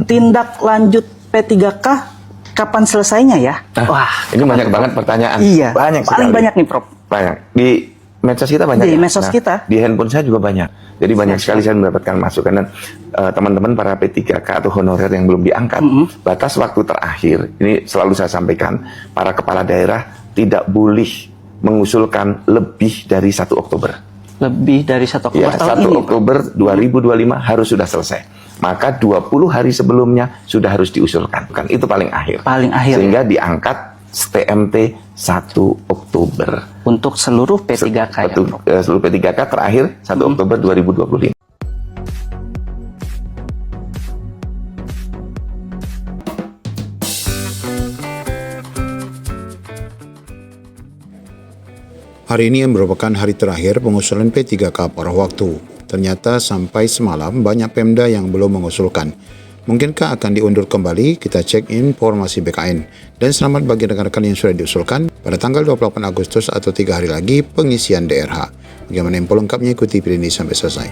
Tindak lanjut P3K kapan selesainya ya? Wah, ini banyak banget pertanyaan. Iya, Banyak paling sekali. banyak nih, Prof. Banyak. Di medsos kita banyak. Di ya? medsos kita. Di handphone saya juga banyak. Jadi banyak sekali saya mendapatkan masukan. Dan teman-teman para P3K atau honorer yang belum diangkat, batas waktu terakhir, ini selalu saya sampaikan, para kepala daerah tidak boleh mengusulkan lebih dari 1 Oktober. Lebih dari 1 Oktober Ya, tahun 1 ini, Oktober 2025 harus sudah selesai. Maka 20 hari sebelumnya sudah harus diusulkan. Kan itu paling akhir. Paling akhir. Sehingga diangkat TMT 1 Oktober. Untuk seluruh P3K ya, Prof. Seluruh P3K terakhir 1 Oktober 2025. Hari ini merupakan hari terakhir pengusulan P3K paruh waktu. Ternyata sampai semalam banyak Pemda yang belum mengusulkan. Mungkinkah akan diundur kembali? Kita cek informasi BKN. Dan selamat bagi rekan-rekan yang sudah diusulkan pada tanggal 28 Agustus atau 3 hari lagi pengisian DRH. Bagaimana info lengkapnya, ikuti video ini sampai selesai.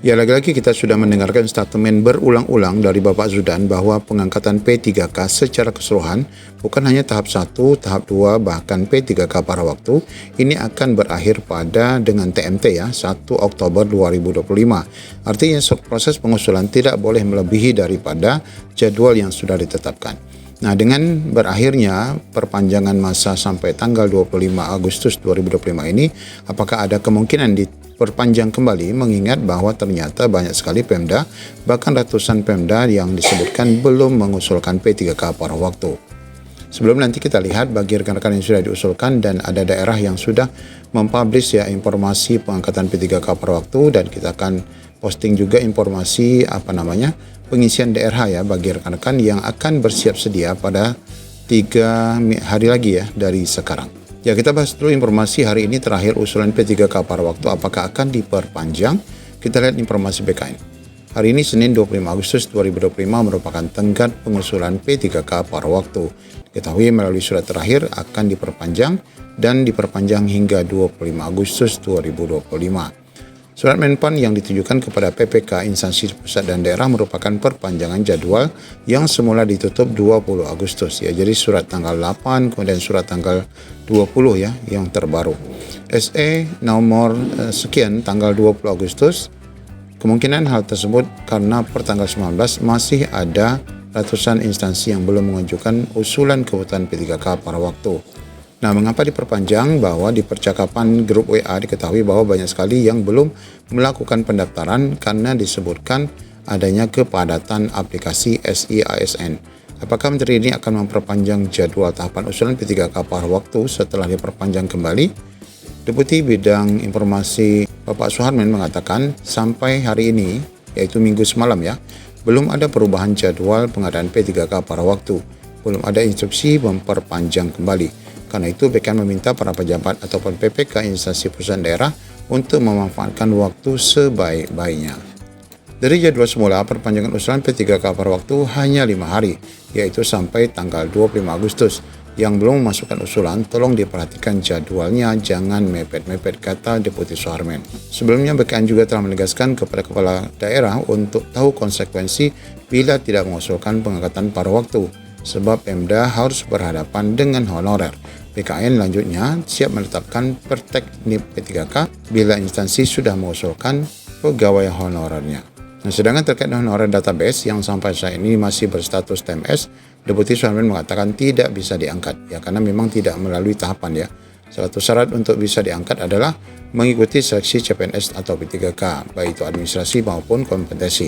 Ya, lagi-lagi kita sudah mendengarkan statement berulang-ulang dari Bapak Zudan bahwa pengangkatan P3K secara keseluruhan bukan hanya tahap 1, tahap 2, bahkan P3K paruh waktu ini akan berakhir pada dengan TMT ya, 1 Oktober 2025. Artinya proses pengusulan tidak boleh melebihi daripada jadwal yang sudah ditetapkan. Nah, dengan berakhirnya perpanjangan masa sampai tanggal 25 Agustus 2025 ini, apakah ada kemungkinan diperpanjang kembali, mengingat bahwa ternyata banyak sekali Pemda, bahkan ratusan Pemda yang disebutkan belum mengusulkan P3K paruh waktu. Sebelum nanti kita lihat bagi rekan-rekan yang sudah diusulkan dan ada daerah yang sudah mempublish ya informasi pengangkatan P3K paruh waktu, dan kita akan posting juga informasi pengisian DRH ya bagi rekan-rekan yang akan bersiap sedia pada 3 hari lagi ya dari sekarang. Ya, kita bahas dulu informasi hari ini terakhir usulan P3K paruh waktu apakah akan diperpanjang. Kita lihat informasi BKN. Hari ini Senin 25 Agustus 2025 merupakan tenggat pengusulan P3K paruh waktu. Diketahui melalui surat terakhir akan diperpanjang dan diperpanjang hingga 25 Agustus 2025. Surat Menpan yang ditujukan kepada PPK instansi pusat dan daerah merupakan perpanjangan jadwal yang semula ditutup 20 Agustus ya. Jadi surat tanggal 8 kemudian surat tanggal 20 ya yang terbaru. SE nomor sekian tanggal 20 Agustus. Kemungkinan hal tersebut karena per tanggal 19 masih ada ratusan instansi yang belum mengajukan usulan kebutuhan P3K paruh waktu. Nah, mengapa diperpanjang? Bahwa di percakapan grup WA diketahui bahwa banyak sekali yang belum melakukan pendaftaran karena disebutkan adanya kepadatan aplikasi SIASN. Apakah Menteri ini akan memperpanjang jadwal tahapan usulan P3K paruh waktu setelah diperpanjang kembali? Deputi Bidang Informasi Bapak Suharmen mengatakan sampai hari ini, yaitu Minggu semalam ya, belum ada perubahan jadwal pengadaan P3K paruh waktu. Belum ada instruksi memperpanjang kembali. Karena itu BKN meminta para pejabat ataupun PPK instansi pusat daerah untuk memanfaatkan waktu sebaik-baiknya. Dari jadwal semula, perpanjangan usulan P3K paruh waktu hanya 5 hari, yaitu sampai tanggal 25 Agustus. Yang belum memasukkan usulan, tolong diperhatikan jadwalnya, jangan mepet-mepet, kata Deputi Suharmen. Sebelumnya BKN juga telah menegaskan kepada kepala daerah untuk tahu konsekuensi bila tidak mengusulkan pengangkatan paruh waktu, sebab Pemda harus berhadapan dengan honorer. BKN lanjutnya siap menetapkan pertek NIP P3K bila instansi sudah mengusulkan pegawai honorernya. Nah, sedangkan terkait honorer database yang sampai saat ini masih berstatus TMS, Deputi Suharmen mengatakan tidak bisa diangkat ya karena memang tidak melalui tahapan ya. Salah satu syarat untuk bisa diangkat adalah mengikuti seleksi CPNS atau P3K, baik itu administrasi maupun kompetensi.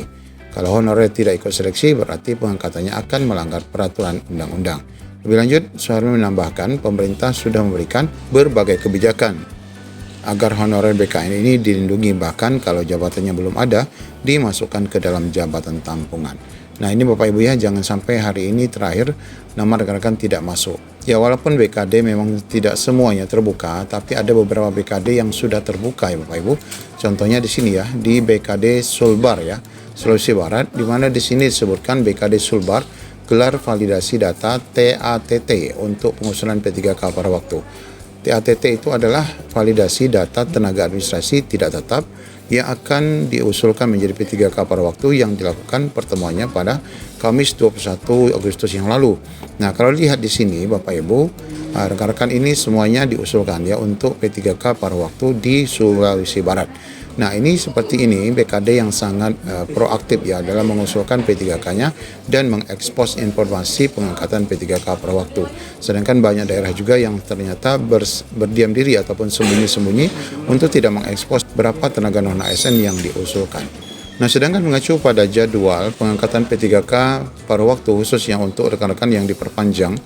Kalau honorer tidak ikut seleksi, berarti pengangkatannya akan melanggar peraturan undang-undang. Lebih lanjut, Suharmen menambahkan pemerintah sudah memberikan berbagai kebijakan agar honorer BKN ini dilindungi, bahkan kalau jabatannya belum ada, dimasukkan ke dalam jabatan tampungan. Nah, ini Bapak Ibu ya, jangan sampai hari ini terakhir nama rekan-rekan tidak masuk. Ya, walaupun BKD memang tidak semuanya terbuka, tapi ada beberapa BKD yang sudah terbuka ya Bapak Ibu. Contohnya di sini ya, di BKD Sulbar ya, Sulawesi Barat, di mana di sini disebutkan BKD Sulbar gelar validasi data TATT untuk pengusulan P3K paruh waktu. TATT itu adalah validasi data tenaga administrasi tidak tetap yang akan diusulkan menjadi P3K pada waktu yang dilakukan pertemuannya pada Kamis 21 Agustus yang lalu. Nah, kalau lihat di sini Bapak Ibu, rekan-rekan ini semuanya diusulkan ya untuk P3K pada waktu di Sulawesi Barat. Nah, ini seperti ini BKD yang sangat proaktif ya dalam mengusulkan P3K-nya dan mengekspos informasi pengangkatan P3K pada waktu. Sedangkan banyak daerah juga yang ternyata berdiam diri ataupun sembunyi-sembunyi untuk tidak mengekspos berapa tenaga non ASN yang diusulkan. Nah, sedangkan mengacu pada jadwal pengangkatan P3K pada waktu khususnya untuk rekan-rekan yang diperpanjang,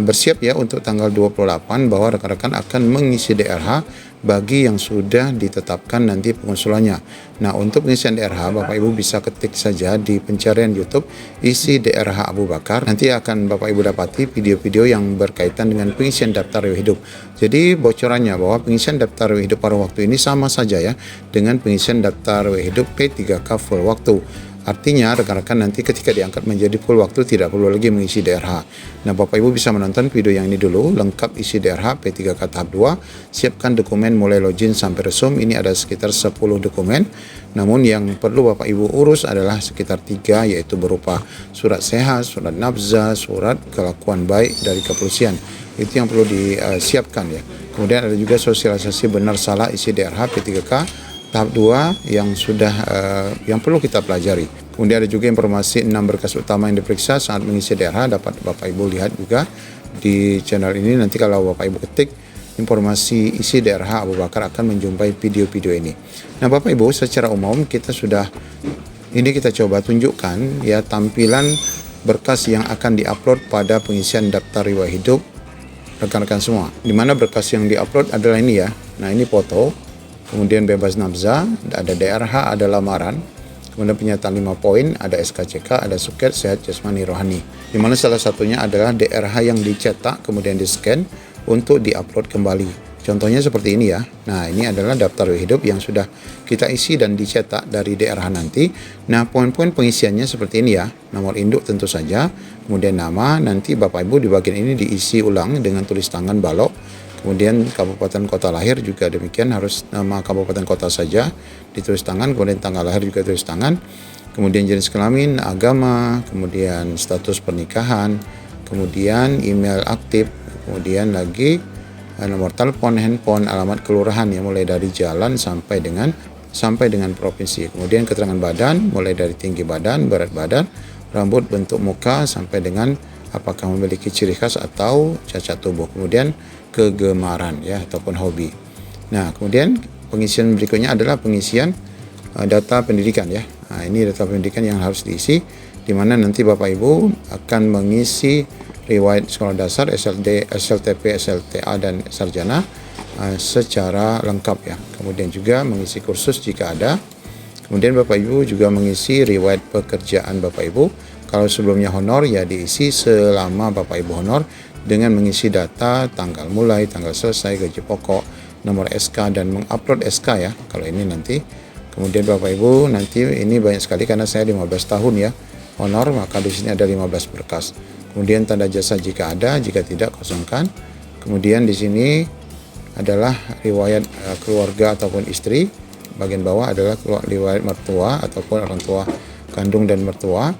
bersiap ya untuk tanggal 28 bahwa rekan-rekan akan mengisi DRH bagi yang sudah ditetapkan nanti pengusulannya. Nah, untuk pengisian DRH Bapak Ibu bisa ketik saja di pencarian YouTube isi DRH Abu Bakar. Nanti akan Bapak Ibu dapati video-video yang berkaitan dengan pengisian daftar riwayat hidup. Jadi bocorannya bahwa pengisian daftar riwayat hidup pada waktu ini sama saja ya dengan pengisian daftar riwayat hidup P3K full waktu. Artinya rekan-rekan nanti ketika diangkat menjadi full waktu tidak perlu lagi mengisi DRH. Nah, Bapak Ibu bisa menonton video yang ini dulu, lengkap isi DRH P3K tahap 2, siapkan dokumen mulai login sampai resume, ini ada sekitar 10 dokumen. Namun yang perlu Bapak Ibu urus adalah sekitar 3, yaitu berupa surat sehat, surat nafza, surat kelakuan baik dari kepolisian. Itu yang perlu disiapkan ya. Kemudian ada juga sosialisasi benar salah isi DRH P3K tahap 2 yang sudah yang perlu kita pelajari. Kemudian ada juga informasi 6 berkas utama yang diperiksa saat mengisi DRH, dapat Bapak Ibu lihat juga di channel ini. Nanti kalau Bapak Ibu ketik informasi isi DRH Abu Bakar akan menjumpai video-video ini. Nah, Bapak Ibu, secara umum kita coba tunjukkan ya tampilan berkas yang akan diupload pada pengisian daftar riwayat hidup rekan-rekan semua. Di mana berkas yang diupload adalah ini ya. Nah, ini foto. Kemudian bebas nafza, ada DRH, ada lamaran, kemudian pernyataan 5 poin, ada SKCK, ada suket, sehat, jasmani, rohani. Di mana salah satunya adalah DRH yang dicetak, kemudian di-scan untuk di-upload kembali. Contohnya seperti ini ya. Nah, ini adalah daftar riwayat hidup yang sudah kita isi dan dicetak dari DRH nanti. Nah, poin-poin pengisiannya seperti ini ya. Nomor induk tentu saja, kemudian nama, nanti Bapak Ibu di bagian ini diisi ulang dengan tulis tangan balok. Kemudian kabupaten kota lahir juga demikian, harus nama kabupaten kota saja ditulis tangan, kemudian tanggal lahir juga tulis tangan, kemudian jenis kelamin, agama, kemudian status pernikahan, kemudian email aktif, kemudian lagi nomor telepon, handphone, alamat kelurahan ya, mulai dari jalan sampai dengan provinsi. Kemudian keterangan badan mulai dari tinggi badan, berat badan, rambut, bentuk muka sampai dengan apakah memiliki ciri khas atau cacat tubuh. Kemudian kegemaran ya ataupun hobi. Nah, kemudian pengisian berikutnya adalah pengisian data pendidikan ya. Nah, ini data pendidikan yang harus diisi, di mana nanti Bapak Ibu akan mengisi riwayat sekolah dasar, SLD, SLTP, SLTA dan sarjana secara lengkap ya. Kemudian juga mengisi kursus jika ada. Kemudian Bapak Ibu juga mengisi riwayat pekerjaan Bapak Ibu. Kalau sebelumnya honor ya diisi selama Bapak Ibu honor dengan mengisi data tanggal mulai, tanggal selesai, gaji pokok, nomor SK dan mengupload SK ya. Kalau ini nanti. Kemudian Bapak Ibu nanti ini banyak sekali karena saya 15 tahun ya honor, maka di sini ada 15 berkas. Kemudian tanda jasa jika ada, jika tidak kosongkan. Kemudian di sini adalah riwayat keluarga ataupun istri. Bagian bawah adalah riwayat mertua ataupun orang tua kandung dan mertua.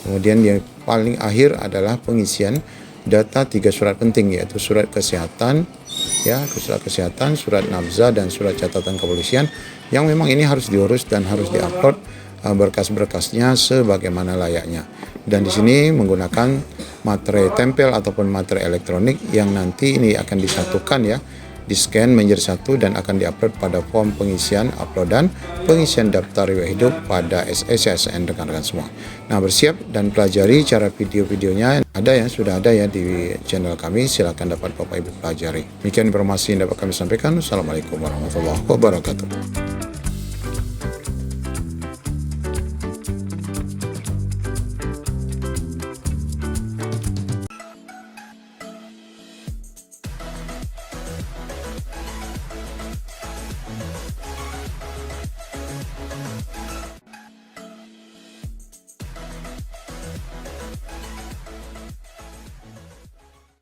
Kemudian yang paling akhir adalah pengisian data 3 surat penting, yaitu surat kesehatan ya, surat kesehatan, surat nafza dan surat catatan kepolisian yang memang ini harus diurus dan harus diupload berkas-berkasnya sebagaimana layaknya. Dan di sini menggunakan materai tempel ataupun materai elektronik yang nanti ini akan disatukan ya, di-scan menjadi satu dan akan diupload pada form pengisian uploadan pengisian daftar riwayat hidup pada SSN rekan-rekan semua. Nah, bersiap dan pelajari cara video-videonya, ada yang sudah ada ya di channel kami, silakan dapat Bapak Ibu pelajari. Demikian informasi yang dapat kami sampaikan. Assalamualaikum warahmatullahi wabarakatuh.